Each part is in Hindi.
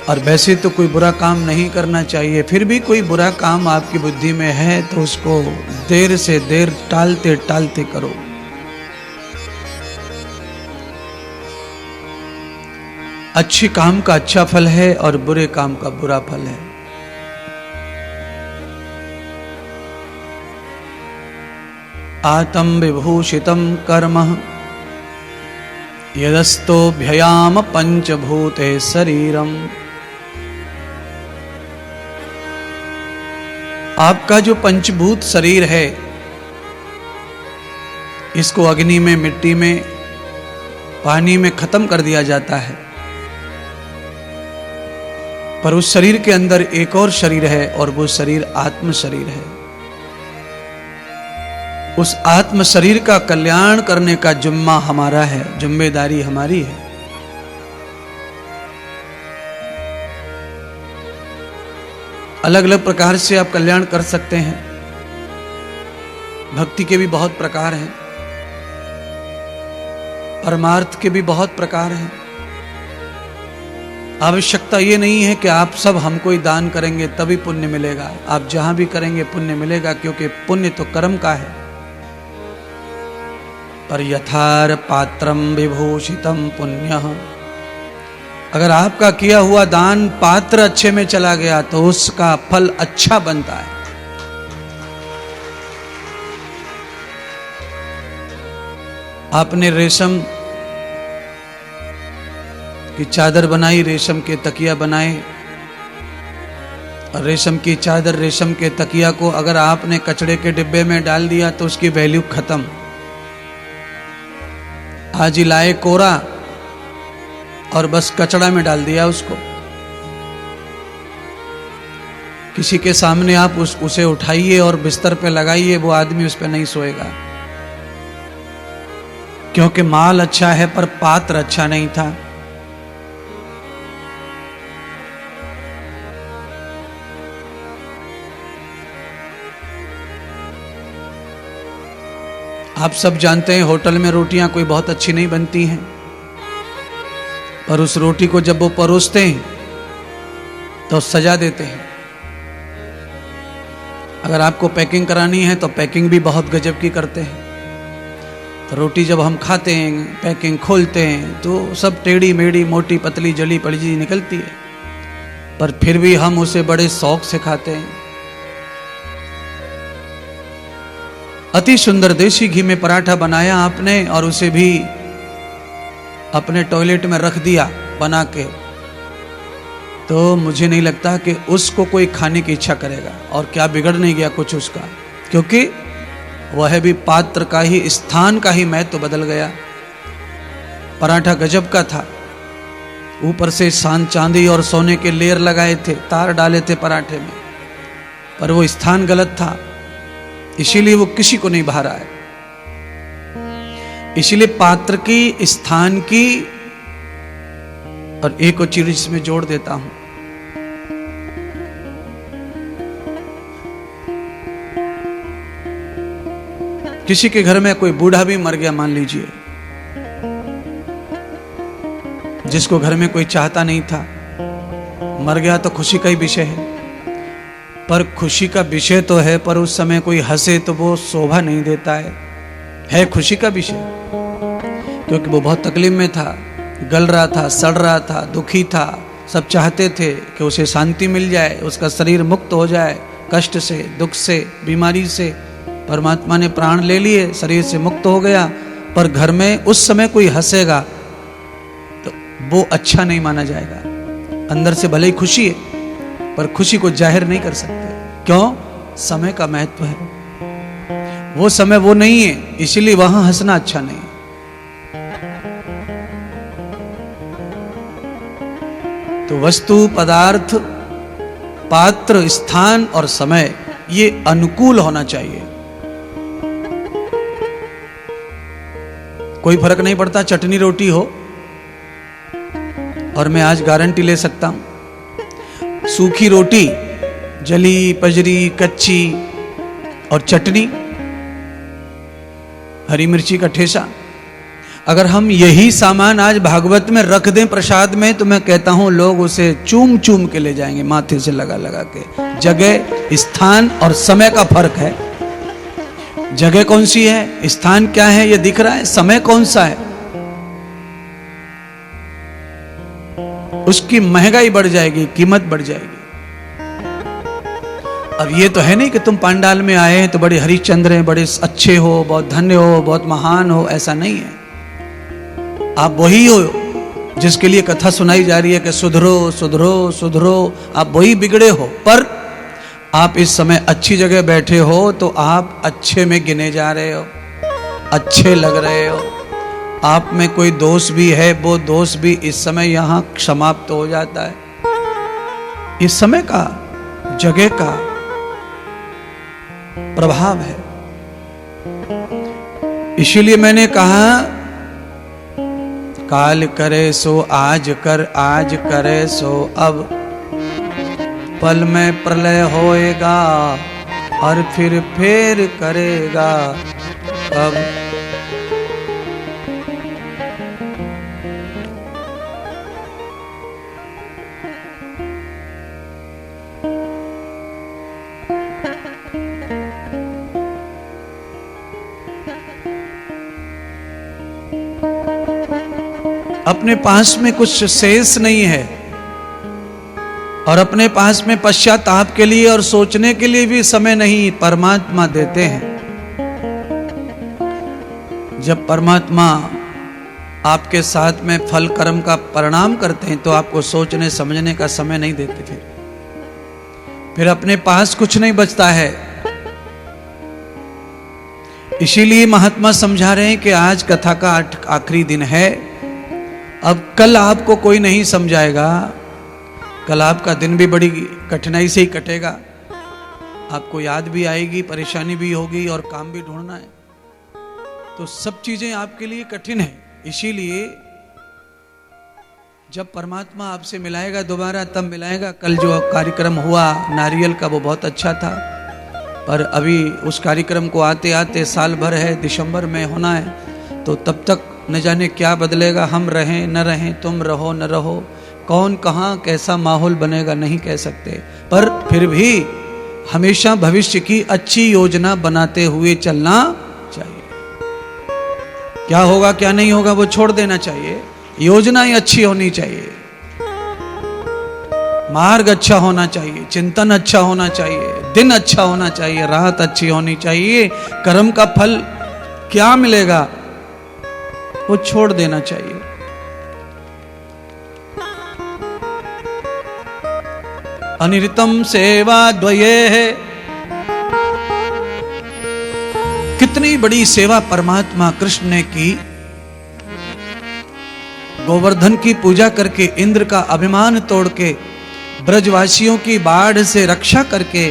और वैसे तो कोई बुरा काम नहीं करना चाहिए, फिर भी कोई बुरा काम आपकी बुद्धि में है तो उसको देर से देर टालते टालते करो। अच्छे काम का अच्छा फल है और बुरे काम का बुरा फल है। आत्म विभूषितम कर्म यदस्तोभ्ययाम पंचभूते शरीरम। आपका जो पंचभूत शरीर है, इसको अग्नि में, मिट्टी में, पानी में खत्म कर दिया जाता है, पर उस शरीर के अंदर एक और शरीर है और वो शरीर आत्म शरीर है। उस आत्म शरीर का कल्याण करने का जिम्मा हमारा है, जिम्मेदारी हमारी है। अलग अलग प्रकार से आप कल्याण कर सकते हैं। भक्ति के भी बहुत प्रकार हैं, परमार्थ के भी बहुत प्रकार हैं। आवश्यकता ये नहीं है कि आप सब हमको ही दान करेंगे तभी पुण्य मिलेगा। आप जहां भी करेंगे पुण्य मिलेगा, क्योंकि पुण्य तो कर्म का है। पर यथार पात्रम विभूषितम पुण्यः, अगर आपका किया हुआ दान पात्र अच्छे में चला गया तो उसका फल अच्छा बनता है। आपने रेशम की चादर बनाई, रेशम के तकिया बनाए, और रेशम की चादर, रेशम के तकिया को अगर आपने कचड़े के डिब्बे में डाल दिया तो उसकी वैल्यू खत्म। आज ही लाए कोरा और बस कचड़ा में डाल दिया उसको। किसी के सामने आप उसे उठाइए और बिस्तर पे लगाइए, वो आदमी उस पे नहीं सोएगा, क्योंकि माल अच्छा है पर पात्र अच्छा नहीं था। आप सब जानते हैं होटल में रोटियां कोई बहुत अच्छी नहीं बनती हैं, पर उस रोटी को जब वो परोसते हैं तो सजा देते हैं। अगर आपको पैकिंग करानी है तो पैकिंग भी बहुत गजब की करते हैं। तो रोटी जब हम खाते हैं, पैकिंग खोलते हैं तो सब टेढ़ी मेढ़ी, मोटी पतली, जली पड़ी निकलती है, पर फिर भी हम उसे बड़े शौक से खाते हैं। अति सुंदर देसी घी में पराठा बनाया आपने और उसे भी अपने टॉयलेट में रख दिया बना के, तो मुझे नहीं लगता कि उसको कोई खाने की इच्छा करेगा। और क्या बिगड़ नहीं गया कुछ उसका, क्योंकि वह भी पात्र का ही, स्थान का ही महत्व बदल गया। पराठा गजब का था, ऊपर से चांदी और सोने के लेयर लगाए थे, तार डाले थे पराठे में, पर वो स्थान गलत था, इसीलिए वो किसी को नहीं भा रहा है। इसीलिए पात्र की, स्थान की, और एक और चीज इसमें जोड़ देता हूं, किसी के घर में कोई बूढ़ा भी मर गया मान लीजिए, जिसको घर में कोई चाहता नहीं था, मर गया तो खुशी का ही विषय है। पर खुशी का विषय तो है, पर उस समय कोई हंसे तो वो शोभा नहीं देता है खुशी का विषय, क्योंकि वो बहुत तकलीफ में था, गल रहा था, सड़ रहा था, दुखी था। सब चाहते थे कि उसे शांति मिल जाए, उसका शरीर मुक्त हो जाए कष्ट से, दुख से, बीमारी से। परमात्मा ने प्राण ले लिए, शरीर से मुक्त हो गया, पर घर में उस समय कोई हंसेगा तो वो अच्छा नहीं माना जाएगा। अंदर से भले ही खुशी है, पर खुशी को जाहिर नहीं कर सकते। क्यों? समय का महत्व है, वो समय वो नहीं है, इसीलिए वहां हंसना अच्छा नहीं। तो वस्तु, पदार्थ, पात्र, स्थान और समय ये अनुकूल होना चाहिए। कोई फर्क नहीं पड़ता चटनी रोटी हो, और मैं आज गारंटी ले सकता हूं, सूखी रोटी, जली पजरी, कच्ची, और चटनी, हरी मिर्ची का ठेसा, अगर हम यही सामान आज भागवत में रख दें प्रसाद में, तो मैं कहता हूं लोग उसे चूम चूम के ले जाएंगे, माथे से लगा लगा के। जगह, स्थान और समय का फर्क है। जगह कौन सी है, स्थान क्या है ये दिख रहा है, समय कौन सा है, उसकी महंगाई बढ़ जाएगी, कीमत बढ़ जाएगी। अब ये तो है नहीं कि तुम पांडाल में आए हैं तो बड़े हरिश्चंद्र हैं, बड़े अच्छे हो, बहुत धन्य हो, बहुत महान हो, ऐसा नहीं है। आप वही हो जिसके लिए कथा सुनाई जा रही है कि सुधरो सुधरो सुधरो, आप वही बिगड़े हो। पर आप इस समय अच्छी जगह बैठे हो तो आप अच्छे में गिने जा रहे हो, अच्छे लग रहे हो। आप में कोई दोष भी है, वो दोष भी इस समय यहां समाप्त हो जाता है। इस समय का, जगह का प्रभाव है। इसीलिए मैंने कहा काल करे सो आज कर, आज करे सो अब, पल में प्रलय होएगा और फिर फेर करेगा अब। अपने पास में कुछ शेष नहीं है और अपने पास में पश्चाताप के लिए और सोचने के लिए भी समय नहीं परमात्मा देते हैं। जब परमात्मा आपके साथ में फल कर्म का परिणाम करते हैं तो आपको सोचने समझने का समय नहीं देते। फिर अपने पास कुछ नहीं बचता है। इसीलिए महात्मा समझा रहे हैं कि आज कथा का आखिरी दिन है। अब कल आपको कोई नहीं समझाएगा, कल आपका दिन भी बड़ी कठिनाई से ही कटेगा। आपको याद भी आएगी, परेशानी भी होगी और काम भी ढूंढना है, तो सब चीजें आपके लिए कठिन है। इसीलिए जब परमात्मा आपसे मिलाएगा दोबारा तब मिलाएगा। कल जो कार्यक्रम हुआ नारियल का वो बहुत अच्छा था, पर अभी उस कार्यक्रम को आते आते साल भर है, दिसंबर में होना है, तो तब तक न जाने क्या बदलेगा। हम रहें न रहें, तुम रहो न रहो, कौन कहाँ कैसा माहौल बनेगा नहीं कह सकते। पर फिर भी हमेशा भविष्य की अच्छी योजना बनाते हुए चलना चाहिए। क्या होगा क्या नहीं होगा वो छोड़ देना चाहिए, योजना ही अच्छी होनी चाहिए, मार्ग अच्छा होना चाहिए, चिंतन अच्छा होना चाहिए, दिन अच्छा होना चाहिए, रात अच्छी होनी चाहिए। कर्म का फल क्या मिलेगा वो छोड़ देना चाहिए। अनिरतम सेवा द्वये है। कितनी बड़ी सेवा परमात्मा कृष्ण ने की। गोवर्धन की पूजा करके, इंद्र का अभिमान तोड़ के, ब्रजवासियों की बाढ़ से रक्षा करके,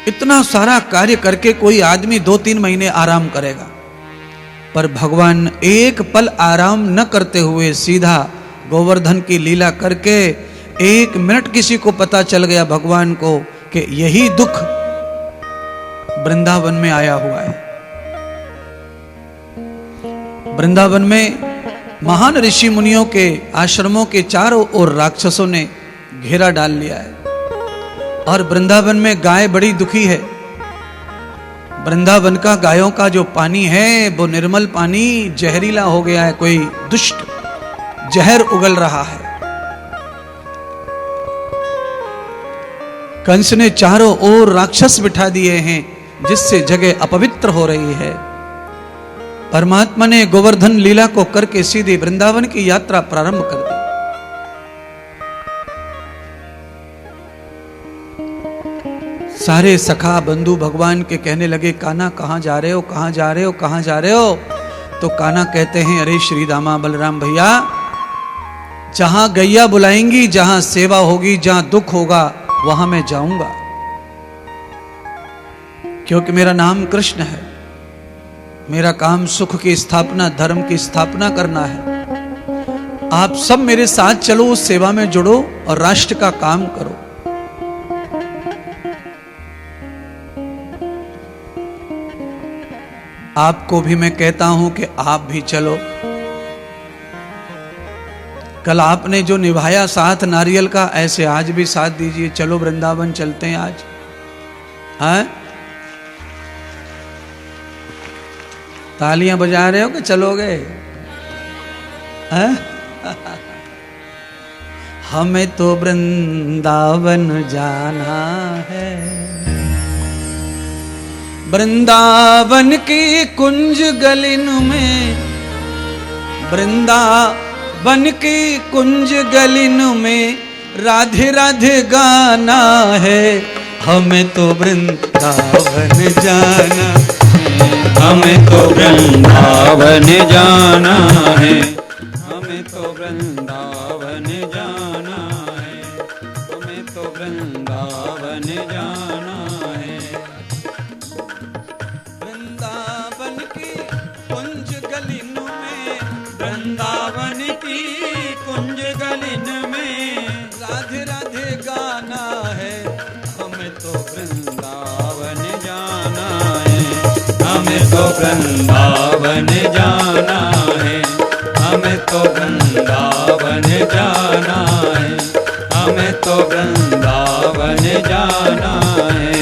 इतना सारा कार्य करके कोई आदमी 2-3 महीने आराम करेगा, पर भगवान एक पल आराम न करते हुए सीधा गोवर्धन की लीला करके 1 मिनट किसी को पता चल गया भगवान को कि यही दुख वृंदावन में आया हुआ है। वृंदावन में महान ऋषि मुनियों के आश्रमों के चारों ओर राक्षसों ने घेरा डाल लिया है और वृंदावन में गाय बड़ी दुखी है। वृंदावन का गायों का जो पानी है वो निर्मल पानी जहरीला हो गया है, कोई दुष्ट जहर उगल रहा है। कंस ने चारों ओर राक्षस बिठा दिए हैं जिससे जगह अपवित्र हो रही है। परमात्मा ने गोवर्धन लीला को करके सीधे वृंदावन की यात्रा प्रारंभ कर दी। सारे सखा बंधु भगवान के कहने लगे कान्हा कहाँ जा रहे हो, कहाँ जा रहे हो, कहाँ जा रहे हो? तो कान्हा कहते हैं अरे श्री दामा बलराम भैया, जहां गैया बुलाएंगी, जहां सेवा होगी, जहां दुख होगा वहां मैं जाऊंगा, क्योंकि मेरा नाम कृष्ण है। मेरा काम सुख की स्थापना, धर्म की स्थापना करना है। आप सब मेरे साथ चलो, उस सेवा में जुड़ो और राष्ट्र का काम करो। आपको भी मैं कहता हूं कि आप भी चलो। कल आपने जो निभाया साथ नारियल का, ऐसे आज भी साथ दीजिए। चलो वृंदावन चलते हैं आज। हैं? तालियां बजा रहे हो कि चलोगे? हैं? हमें तो वृंदावन जाना है। वृंदावन की कुंज गलिन में, वृंदावन की कुंज गलिन में राधे राधे गाना है। हमें तो वृंदावन जाना, हमें तो वृंदावन जाना है। हमें तो वृंदावन जाना है। हमें तो वृंदावन जाना है। वृंदावन की कुंज गलिन में, वृंदावन की कुंज गलिन में राधे राधे गाना है। हमें तो वृंदावन जाना है। हमें तो वृंदावन जाना है। हमें तो वृंदावन जाना है। हमें तो वृंदावन जाना है।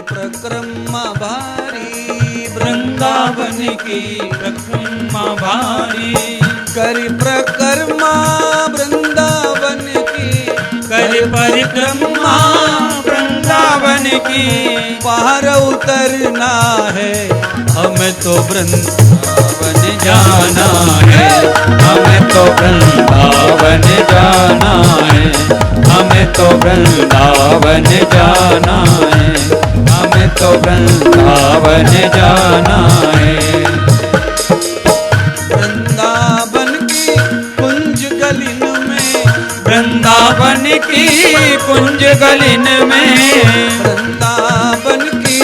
परिक्रमा भारी, वृंदावन की परिक्रमा भारी। करी परिक्रमा वृंदावन की, कर परिक्रमा वृंदावन की। बाहर उतरना है हमें तो वृंदावन जाना है। हमें तो वृंदावन जाना है। हमें तो वृंदावन जाना है। हमें तो वृंदावन जाना है। वृंदावन की कुंज गलिन में, वृंदावन की कुंज गलिन में, वृंदावन की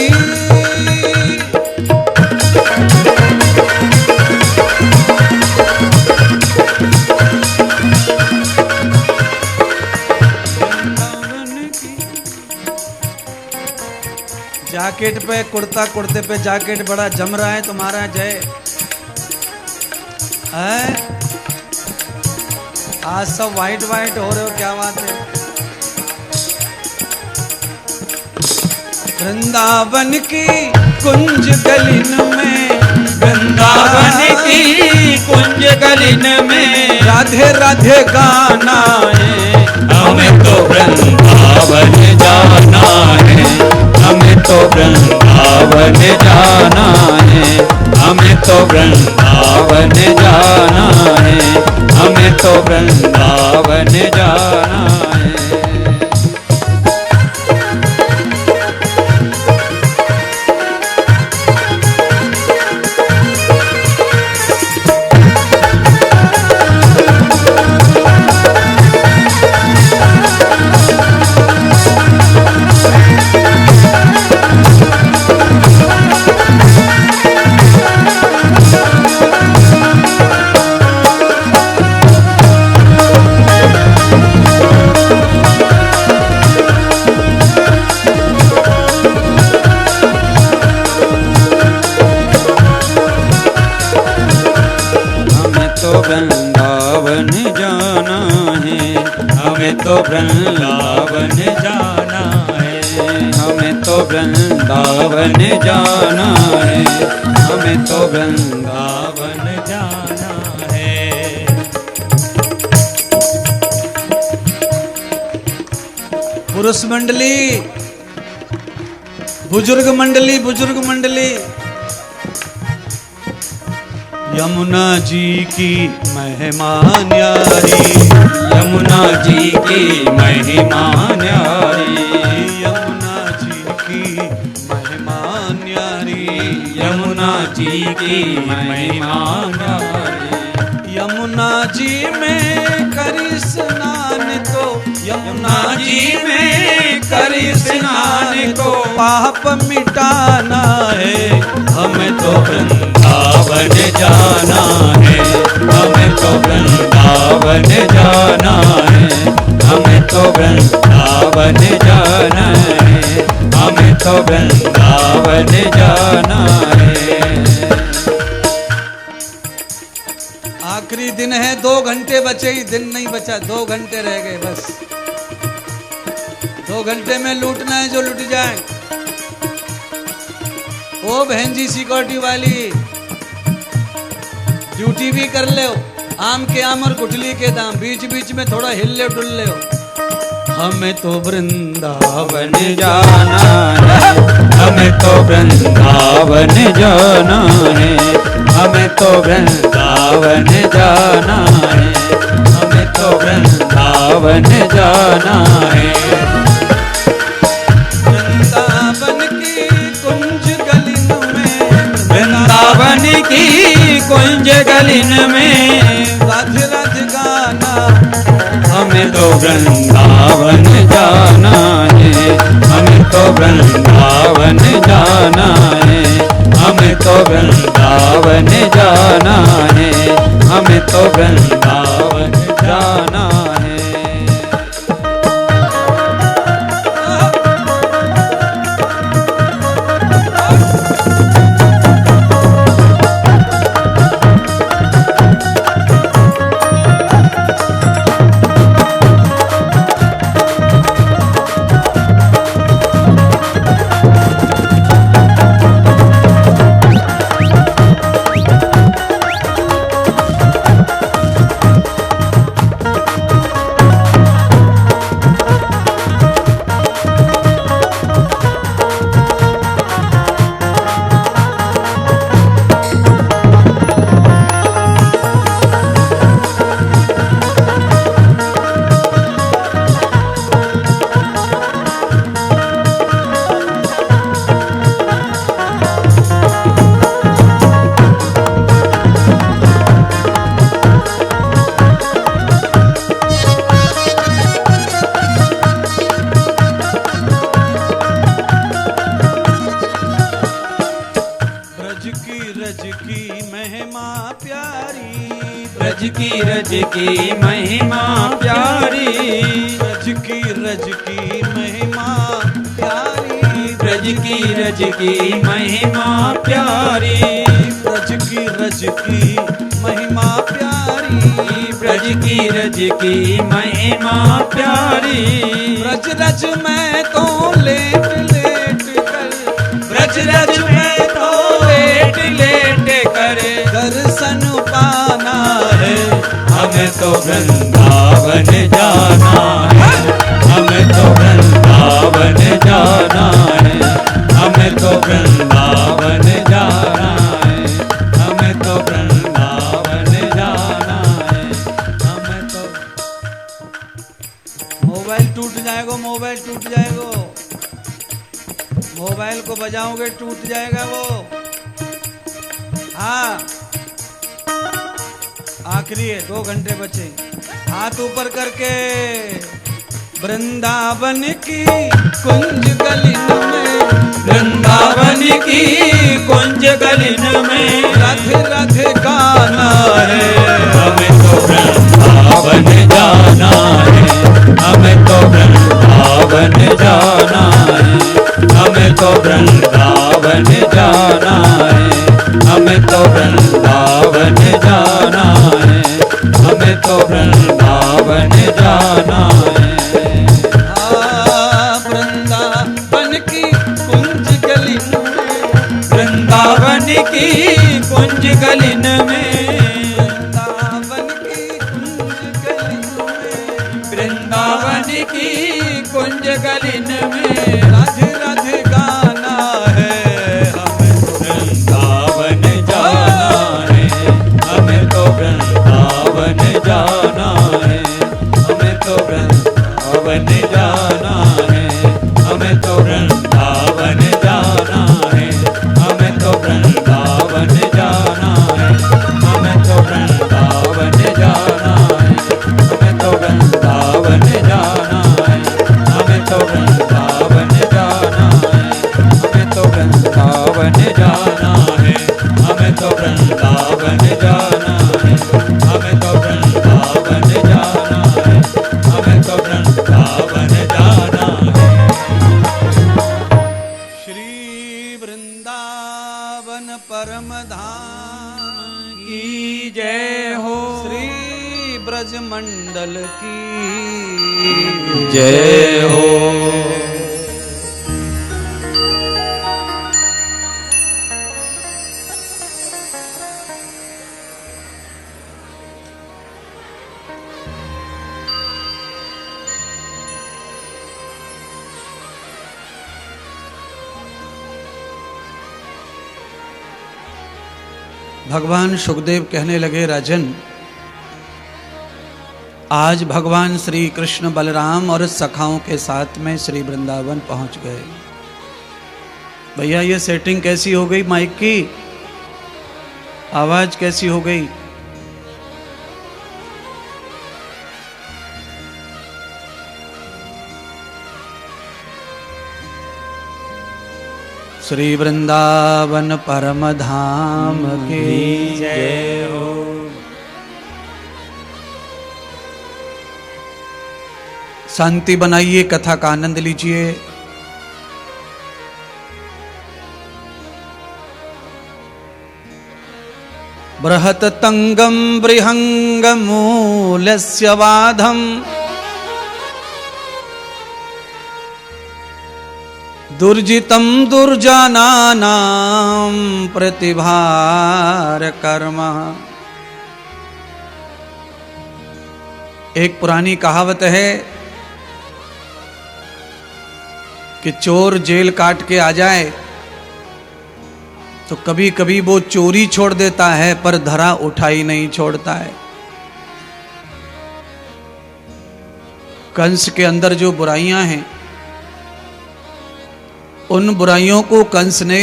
जैकेट पे कुर्ता, कुर्ते पे जैकेट बड़ा जम रहा है तुम्हारा जय है। आज सब वाइट वाइट हो रहे हो, क्या बात है। वृंदावन की कुंज गलिन में, वृंदावन की कुंज गलिन में राधे राधे गाना है। हमें तो वृंदावन जाना है। हमें तो वृंदावन जाना है। हमें तो वृंदावन जाना है। हमें तो वृंदावन जाना है। हमें तो वृंदावन जाना है, हमें तो वृंदावन जाना है। पुरुष मंडली, बुजुर्ग मंडली, बुजुर्ग मंडली, यमुना जी की महिमा न्यारी, यमुना जी की महिमा न्यारी, यमुना जी की महिमा न्यारी, यमुना जी की महिमा न्यारी। यमुना जी में करी स्नान तो, यमुना जी में करी स्नान को पाप मिटाना है। हमें तो वृंदावन जाना है, हमें तो वृंदावन जाना है, हमें तो वृंदावन जाना है, हमें तो वृंदावन जाना है। आखिरी दिन है, 2 घंटे बचे ही, दिन नहीं बचा, 2 घंटे रह गए बस। 2 घंटे में लूटना है जो लूट जाए। ओ बहन जी सिक्योरिटी वाली, ड्यूटी भी कर ले, आम के आम और गुठली के दाम, बीच बीच में थोड़ा हिल ले डुल ले। हमें तो वृंदावन जाना है, हमें तो वृंदावन जाना है, हमें तो वृंदावन जाना है, हमें तो वृंदावन जाना है। वृंदावन की कुंज गलिन में, वृंदावन की कुंज गलिन में राधे राधे गाना। हमें तो वृंदावन जाना है, हमें तो वृंदावन जाना है, हमें तो वृंदावन जाना है, हमें तो वृंदावन जाना है। रज की महिमा प्यारी, रज की महिमा प्यारी, रज की महिमा प्यारी, रज की महिमा प्यारी, ब्रज की महिमा प्यारी। ब्रज में तो लेट लेट कर, ब्रज में तो लेट लेट कर दर्शन पाना है। हमें तो वृंदावन जाना है, हमें तो वृंदावन जाना है, हमें तो वृंदावन जाना है, हमें तो वृंदावन जाना है, हमें तो। मोबाइल टूट जाएगा, मोबाइल टूट जाएगा, मोबाइल को बजाओगे टूट जाएगा वो। हाँ आखिरी है, 2 घंटे बचे। हाथ ऊपर करके वृंदावन की कुंज गलिन में, वृंदावन की कुंज गलिन में राधे राधे गाना है। हमें तो वृंदावन जाना है, हमें तो वृंदावन जाना है, हमें तो वृंदावन जाना है, हमें तो वृंदावन जाना है, हमें तो वृंदावन जाना है। वृंदावन की की कुंज गलिन में, वृंदावन की कुंज गलिन वृंदावन की कुंज गलिन में में राधे राधे गाना है हमें तो वृंदावन जाना है, हमें तो वृंदावन जाना है, हमें तो वृंदावन जाना है, हमें तो वृंदावन जाना है, हमें तो वृंदावन जाना है, हमें तो वृंदावन जाना है, हमें तो वृंदावन जाना है, हमें तो वृंदावन जाना है, हमें तो वृंदावन जाना है, हमें तो वृंदावन जाना है, हमें तो वृंदावन जाना है, हमें तो वृंदावन जाना है। श्री वृंदावन परम धाम की जय हो, श्री ब्रज मंडल की जय हो। भगवान सुखदेव कहने लगे, राजन आज भगवान श्री कृष्ण बलराम और सखाओं के साथ में श्री वृंदावन पहुंच गए। भैया ये सेटिंग कैसी हो गई, माइक की आवाज कैसी हो गई? श्री वृंदावन परम धाम की जय हो। शांति बनाइए, कथा का आनंद लीजिए। बृहत तंगम बृहंगमूलस्य वाधम दुर्जितम दुर्जनानां प्रतिभार कर्म। एक पुरानी कहावत है कि चोर जेल काट के आ जाए तो कभी कभी वो चोरी छोड़ देता है पर धरा उठाई नहीं छोड़ता है। कंस के अंदर जो बुराइयां हैं, उन बुराइयों को कंस ने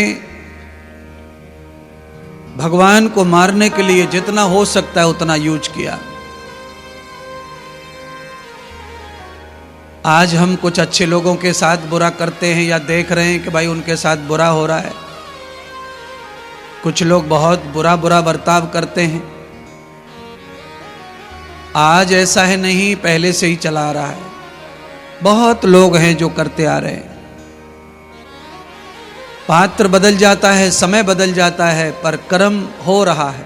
भगवान को मारने के लिए जितना हो सकता है उतना यूज किया। आज हम कुछ अच्छे लोगों के साथ बुरा करते हैं या देख रहे हैं कि भाई उनके साथ बुरा हो रहा है। कुछ लोग बहुत बुरा बर्ताव करते हैं। आज ऐसा है नहीं, पहले से ही चला आ रहा है। बहुत लोग हैं जो करते आ रहे हैं। पात्र बदल जाता है, समय बदल जाता है, पर कर्म हो रहा है।